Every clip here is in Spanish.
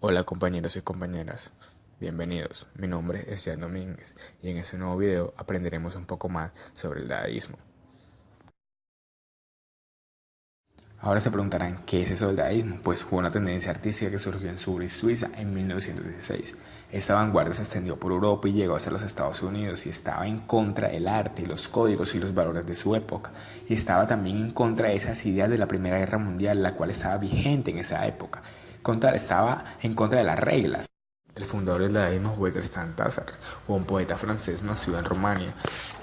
Hola compañeros y compañeras, bienvenidos. Mi nombre es Jan Domínguez y en este nuevo video aprenderemos un poco más sobre el dadaísmo. Ahora se preguntarán, ¿qué es eso del dadaísmo? Pues fue una tendencia artística que surgió en Zurich, Suiza, en 1916. Esta vanguardia se extendió por Europa y llegó hasta los Estados Unidos y estaba en contra del arte, los códigos y los valores de su época. Y estaba también en contra de esas ideas de la Primera Guerra Mundial, la cual estaba vigente en esa época. Estaba en contra de las reglas. El fundador del dadaísmo fue Tristan Tzar, un poeta francés nacido en Rumania,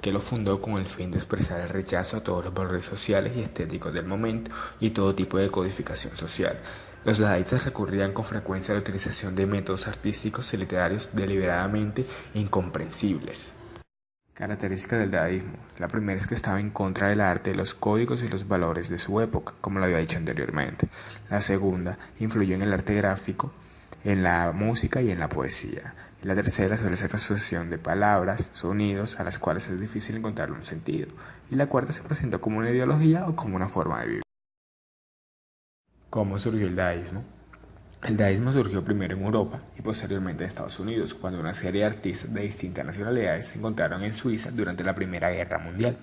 que lo fundó con el fin de expresar el rechazo a todos los valores sociales y estéticos del momento y todo tipo de codificación social. Los dadaístas recurrían con frecuencia a la utilización de métodos artísticos y literarios deliberadamente incomprensibles. Características del dadaísmo. La primera es que estaba en contra del arte, los códigos y los valores de su época, como lo había dicho anteriormente. La segunda, influyó en el arte gráfico, en la música y en la poesía. Y la tercera suele ser la asociación de palabras, sonidos, a las cuales es difícil encontrarle un sentido. Y la cuarta se presentó como una ideología o como una forma de vivir. ¿Cómo surgió el dadaísmo? El dadaísmo surgió primero en Europa y posteriormente en Estados Unidos, cuando una serie de artistas de distintas nacionalidades se encontraron en Suiza durante la Primera Guerra Mundial.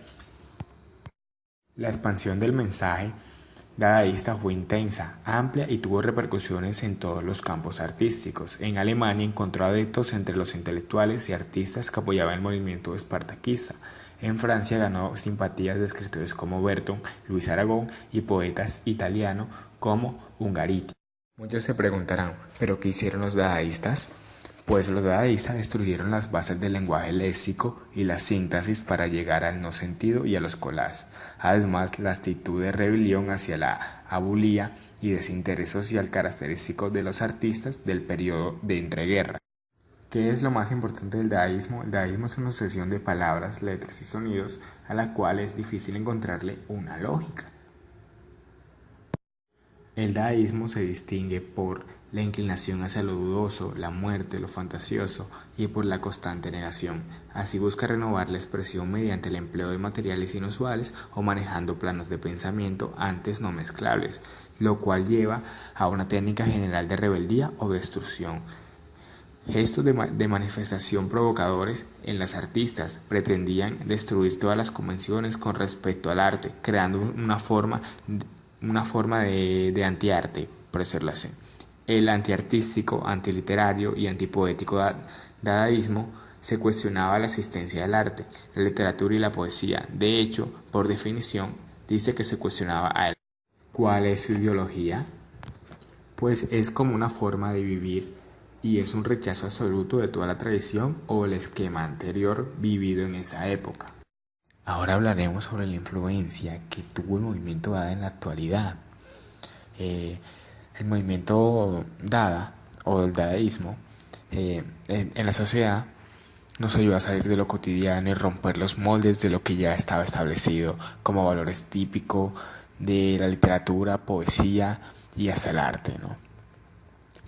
La expansión del mensaje dadaísta fue intensa, amplia y tuvo repercusiones en todos los campos artísticos. En Alemania encontró adeptos entre los intelectuales y artistas que apoyaban el movimiento espartaquista. En Francia ganó simpatías de escritores como Berton, Luis Aragón y poetas italianos como Ungaretti. Muchos se preguntarán, ¿pero qué hicieron los dadaístas? Pues los dadaístas destruyeron las bases del lenguaje léxico y la síntesis para llegar al no sentido y a los collages. Además, la actitud de rebelión hacia la abulía y desinterés social característico de los artistas del periodo de entreguerras. ¿Qué es lo más importante del dadaísmo? El dadaísmo es una sucesión de palabras, letras y sonidos a la cual es difícil encontrarle una lógica. El dadaísmo se distingue por la inclinación hacia lo dudoso, la muerte, lo fantasioso y por la constante negación. Así busca renovar la expresión mediante el empleo de materiales inusuales o manejando planos de pensamiento antes no mezclables, lo cual lleva a una técnica general de rebeldía o destrucción. Gestos de manifestación provocadores en las artistas pretendían destruir todas las convenciones con respecto al arte, creando una forma de antiarte, por decirlo así. El antiartístico, antiliterario y antipoético dadaísmo se cuestionaba la existencia del arte, la literatura y la poesía. De hecho, por definición, dice que se cuestionaba a él. ¿Cuál es su ideología? Pues es como una forma de vivir y es un rechazo absoluto de toda la tradición o el esquema anterior vivido en esa época. Ahora hablaremos sobre la influencia que tuvo el movimiento Dada en la actualidad. Eh, el movimiento Dada o el dadaísmo en la sociedad nos ayuda a salir de lo cotidiano y romper los moldes de lo que ya estaba establecido como valores típicos de la literatura, poesía y hasta el arte, ¿no?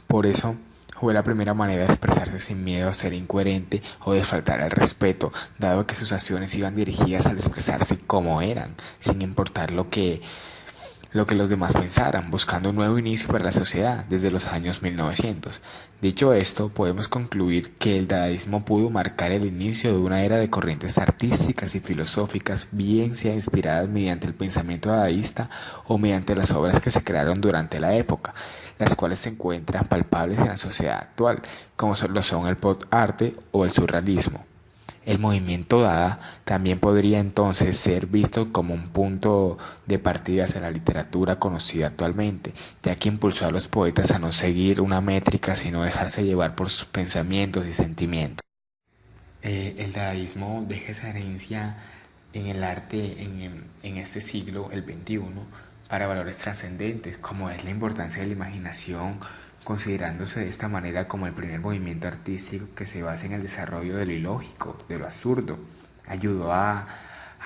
Por eso fue la primera manera de expresarse sin miedo a ser incoherente o de faltar al respeto, dado que sus acciones iban dirigidas al expresarse como eran, sin importar lo que los demás pensaran, buscando un nuevo inicio para la sociedad desde los años 1900. Dicho esto, podemos concluir que el dadaísmo pudo marcar el inicio de una era de corrientes artísticas y filosóficas, bien sea inspiradas mediante el pensamiento dadaísta o mediante las obras que se crearon durante la época, las cuales se encuentran palpables en la sociedad actual, como lo son el pop arte o el surrealismo. El movimiento Dada también podría entonces ser visto como un punto de partida hacia la literatura conocida actualmente, ya que impulsó a los poetas a no seguir una métrica, sino dejarse llevar por sus pensamientos y sentimientos. El dadaísmo deja esa herencia en el arte en este siglo, el XXI, para valores trascendentes, como es la importancia de la imaginación, considerándose de esta manera como el primer movimiento artístico que se basa en el desarrollo de lo ilógico, de lo absurdo. Ayudó a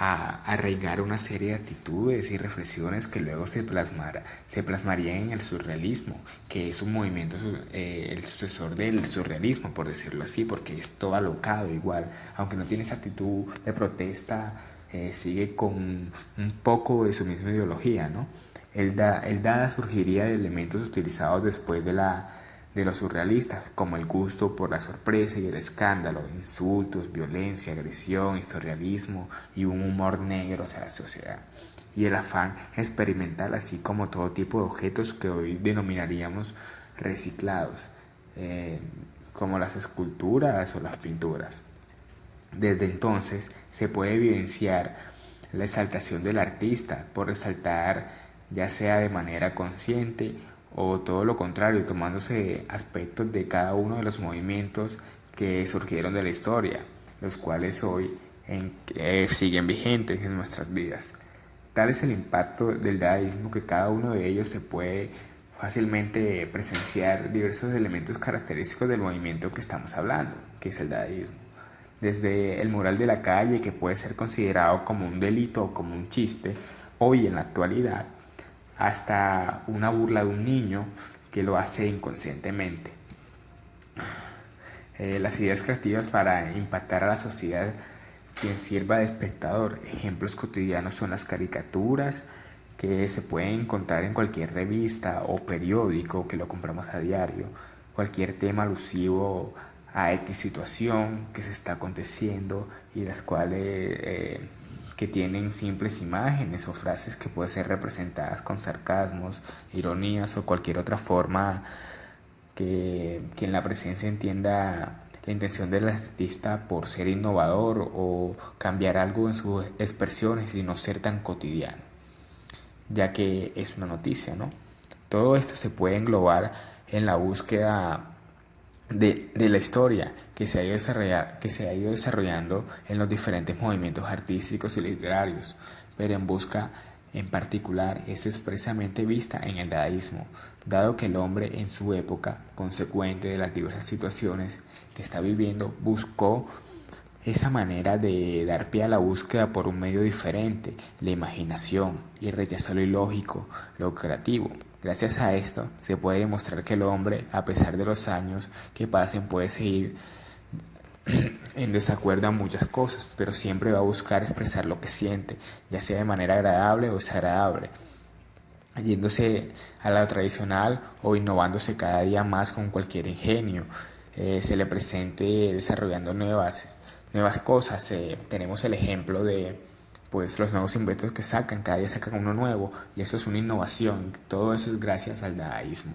arraigar una serie de actitudes y reflexiones que luego se plasmarían en el surrealismo, que es un movimiento, el sucesor del surrealismo, por decirlo así, porque es todo alocado igual, aunque no tiene esa actitud de protesta, sigue con un poco de su misma ideología, ¿no? El Dada surgiría de elementos utilizados después de los surrealistas, como el gusto por la sorpresa y el escándalo, insultos, violencia, agresión, historialismo y un humor negro hacia la sociedad, y el afán experimental, así como todo tipo de objetos que hoy denominaríamos reciclados, como las esculturas o las pinturas. Desde entonces se puede evidenciar la exaltación del artista por resaltar, ya sea de manera consciente o todo lo contrario, tomándose aspectos de cada uno de los movimientos que surgieron de la historia, los cuales hoy siguen vigentes en nuestras vidas. Tal es el impacto del dadaísmo que cada uno de ellos se puede fácilmente presenciar diversos elementos característicos del movimiento que estamos hablando, que es el dadaísmo. Desde el mural de la calle, que puede ser considerado como un delito o como un chiste hoy en la actualidad, hasta una burla de un niño que lo hace inconscientemente. Las ideas creativas para impactar a la sociedad, quien sirva de espectador. Ejemplos cotidianos son las caricaturas, que se pueden encontrar en cualquier revista o periódico que lo compramos a diario, cualquier tema alusivo a X situación que se está aconteciendo y las cuales que tienen simples imágenes o frases que pueden ser representadas con sarcasmos, ironías o cualquier otra forma que en la presencia entienda la intención del artista por ser innovador o cambiar algo en sus expresiones y no ser tan cotidiano, ya que es una noticia, ¿no? Todo esto se puede englobar en la búsqueda de la historia que se ha ido desarrollando en los diferentes movimientos artísticos y literarios, pero en busca en particular es expresamente vista en el dadaísmo, dado que el hombre en su época, consecuente de las diversas situaciones que está viviendo, buscó esa manera de dar pie a la búsqueda por un medio diferente, la imaginación, y rechazó lo ilógico, lo creativo. Gracias a esto se puede demostrar que el hombre, a pesar de los años que pasen, puede seguir en desacuerdo a muchas cosas, pero siempre va a buscar expresar lo que siente, ya sea de manera agradable o desagradable, yéndose a la tradicional o innovándose cada día más con cualquier ingenio, se le presente desarrollando nuevas cosas. Tenemos el ejemplo de pues los nuevos inventos que sacan, cada día sacan uno nuevo y eso es una innovación, todo eso es gracias al dadaísmo.